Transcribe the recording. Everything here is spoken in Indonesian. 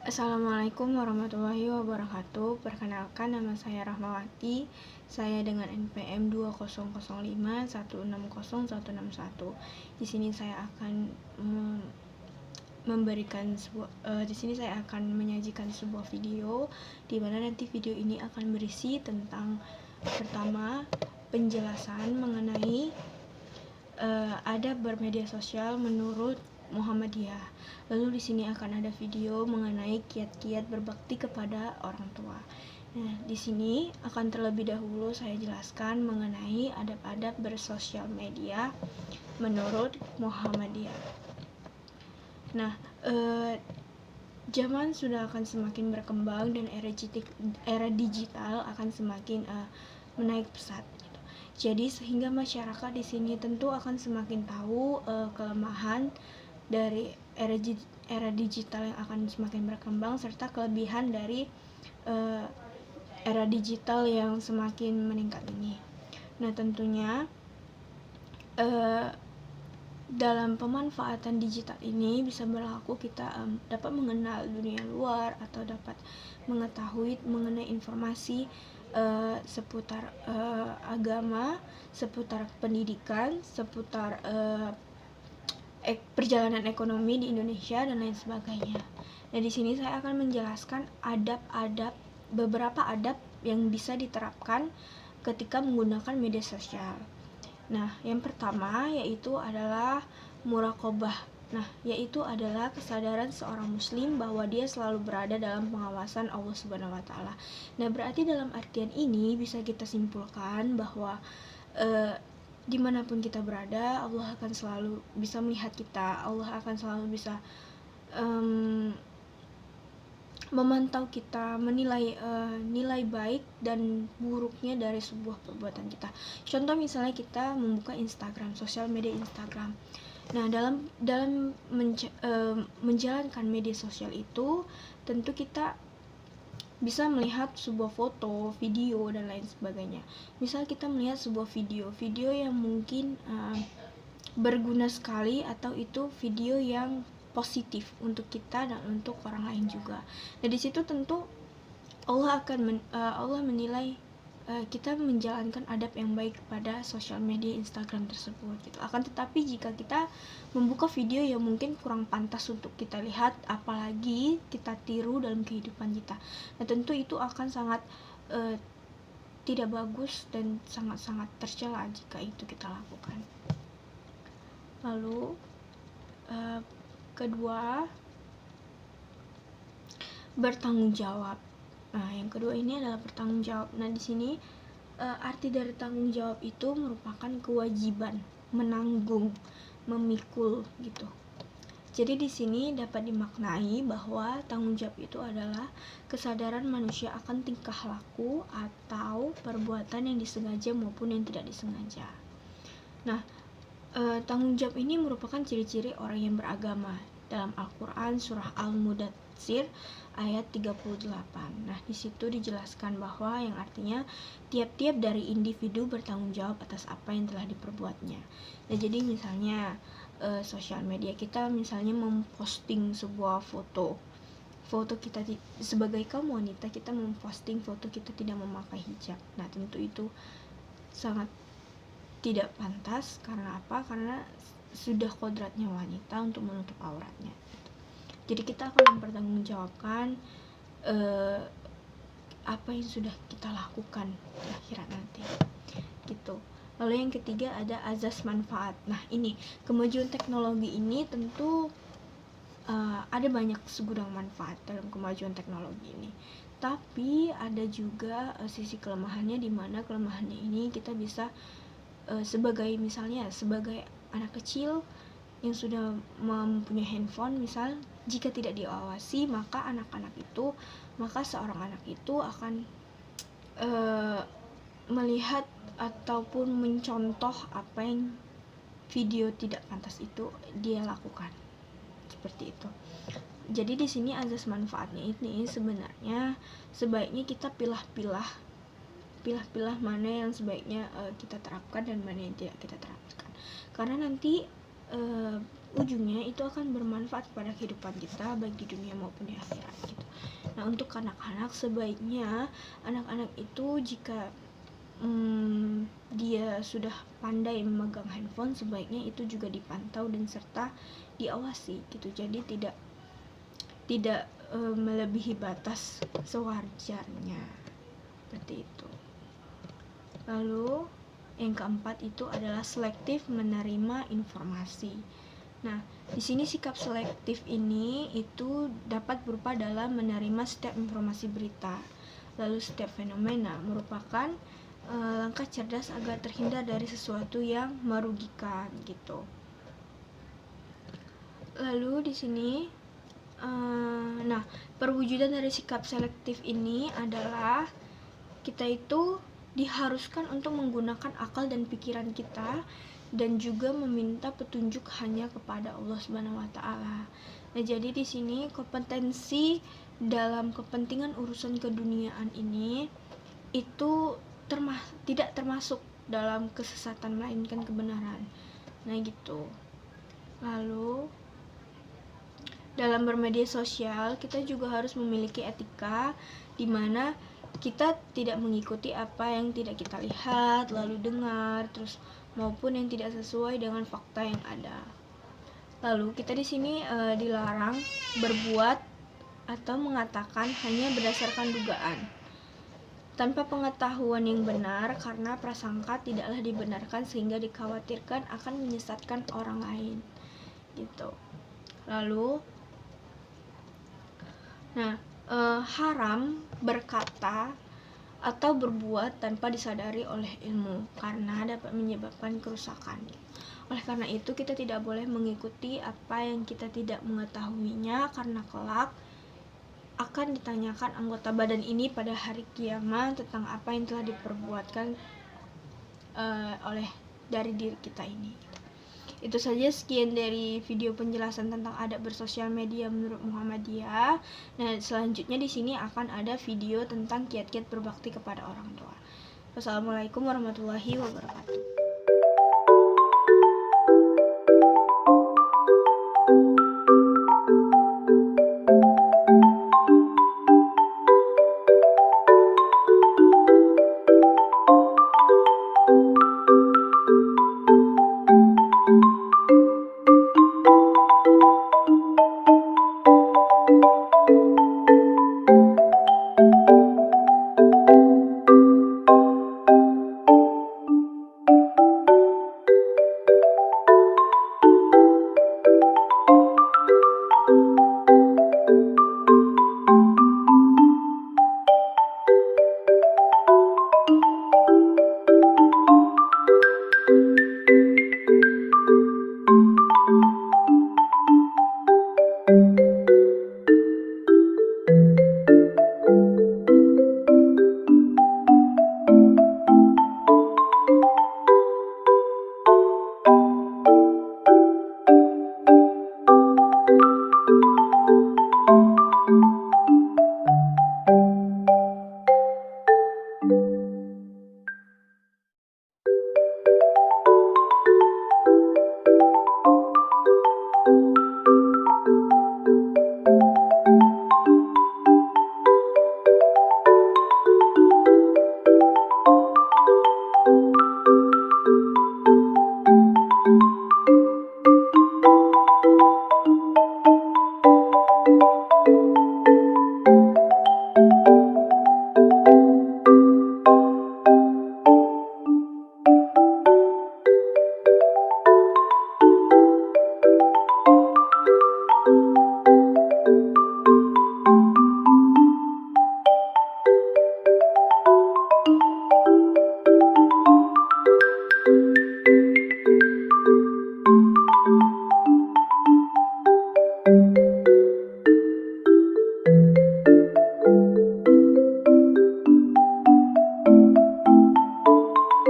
Assalamualaikum warahmatullahi wabarakatuh. Perkenalkan, nama saya Rahmawati. Saya dengan NPM 2005160161. Di sini saya akan menyajikan sebuah video di mana nanti video ini akan berisi tentang pertama, penjelasan mengenai adab bermedia sosial menurut Muhammadiyah. Lalu di sini akan ada video mengenai kiat-kiat berbakti kepada orang tua. Nah, di sini akan terlebih dahulu saya jelaskan mengenai adab-adab bersosial media menurut Muhammadiyah. Nah, zaman sudah akan semakin berkembang dan era digital akan semakin menaik pesat. Jadi sehingga masyarakat di sini tentu akan semakin tahu kelemahan dari era digital yang akan semakin berkembang serta kelebihan dari era digital yang semakin meningkat ini. Nah, tentunya dalam pemanfaatan digital ini bisa berlaku kita dapat mengenal dunia luar atau dapat mengetahui mengenai informasi seputar agama, seputar pendidikan, seputar perjalanan ekonomi di Indonesia dan lain sebagainya. Nah, di sini saya akan menjelaskan beberapa adab yang bisa diterapkan ketika menggunakan media sosial. Nah, yang pertama yaitu adalah muraqabah. Nah, yaitu adalah kesadaran seorang muslim bahwa dia selalu berada dalam pengawasan Allah Subhanahu wa taala. Nah, berarti dalam artian ini bisa kita simpulkan bahwa dimanapun kita berada, Allah akan selalu bisa melihat kita, Allah akan selalu bisa memantau kita, menilai nilai baik dan buruknya dari sebuah perbuatan kita. Contoh misalnya kita membuka Instagram, sosial media Instagram. Nah, dalam menjalankan media sosial itu tentu kita bisa melihat sebuah foto, video dan lain sebagainya. Misal kita melihat sebuah video yang mungkin berguna sekali atau itu video yang positif untuk kita dan untuk orang lain juga. Nah, di situ tentu Allah menilai kita menjalankan adab yang baik pada sosial media Instagram tersebut gitu. Akan tetapi jika kita membuka video yang mungkin kurang pantas untuk kita lihat, apalagi kita tiru dalam kehidupan kita, nah tentu itu akan sangat tidak bagus dan sangat-sangat tercela jika itu kita lakukan. Lalu kedua, bertanggung jawab. Nah, yang kedua ini adalah bertanggung jawab. Nah, di sini arti dari tanggung jawab itu merupakan kewajiban, menanggung, memikul gitu. Jadi di sini dapat dimaknai bahwa tanggung jawab itu adalah kesadaran manusia akan tingkah laku atau perbuatan yang disengaja maupun yang tidak disengaja. Nah, tanggung jawab ini merupakan ciri-ciri orang yang beragama. Dalam Al-Quran surah Al-Mudatsir ayat 38. Nah, di situ dijelaskan bahwa yang artinya tiap-tiap dari individu bertanggung jawab atas apa yang telah diperbuatnya. Nah, jadi misalnya sosial media kita misalnya memposting sebuah foto kita sebagai kaum wanita, kita memposting foto kita tidak memakai hijab. Nah, tentu itu sangat tidak pantas. Karena apa? Karena sudah kodratnya wanita untuk menutup auratnya. Jadi kita akan mempertanggungjawabkan apa yang sudah kita lakukan di akhirat nanti gitu. Lalu yang ketiga ada azas manfaat. Nah, ini kemajuan teknologi ini tentu ada banyak segudang manfaat dalam kemajuan teknologi ini. Tapi ada juga sisi kelemahannya, di mana kelemahannya ini kita bisa sebagai anak kecil yang sudah mempunyai handphone, misal jika tidak diawasi, maka seorang anak itu akan melihat ataupun mencontoh apa yang video tidak pantas itu dia lakukan. Seperti itu. Jadi di sini azas manfaatnya ini sebenarnya sebaiknya kita pilah-pilah mana yang sebaiknya kita terapkan dan mana yang tidak kita terapkan. Karena nanti ujungnya itu akan bermanfaat pada kehidupan kita baik di dunia maupun di akhirat gitu. untuk anak-anak, sebaiknya anak-anak itu jika dia sudah pandai memegang handphone, sebaiknya itu juga dipantau dan serta diawasi gitu. Jadi tidak melebihi batas sewajarnya, seperti itu. Lalu yang keempat itu adalah selektif menerima informasi. Nah, di sini sikap selektif ini itu dapat berupa dalam menerima setiap informasi berita. Lalu setiap fenomena merupakan langkah cerdas agar terhindar dari sesuatu yang merugikan gitu. Lalu di sini perwujudan dari sikap selektif ini adalah kita itu diharuskan untuk menggunakan akal dan pikiran kita dan juga meminta petunjuk hanya kepada Allah Subhanahu wa taala. Nah, jadi di sini kompetensi dalam kepentingan urusan keduniaan ini itu tidak termasuk dalam kesesatan melainkan kebenaran. Nah, gitu. Lalu dalam bermedia sosial kita juga harus memiliki etika di mana kita tidak mengikuti apa yang tidak kita lihat, lalu dengar, terus maupun yang tidak sesuai dengan fakta yang ada. Lalu kita di sini dilarang berbuat atau mengatakan hanya berdasarkan dugaan, tanpa pengetahuan yang benar, karena prasangka tidaklah dibenarkan sehingga dikhawatirkan akan menyesatkan orang lain. Gitu. Lalu haram berkata atau berbuat tanpa disadari oleh ilmu karena dapat menyebabkan kerusakan. Oleh karena itu kita tidak boleh mengikuti apa yang kita tidak mengetahuinya, karena kelak akan ditanyakan anggota badan ini pada hari kiamat tentang apa yang telah diperbuatkan dari diri kita ini. Itu saja, sekian dari video penjelasan tentang adab bersosial media menurut Muhammadiyah. Nah, selanjutnya di sini akan ada video tentang kiat-kiat berbakti kepada orang tua. Wassalamualaikum warahmatullahi wabarakatuh.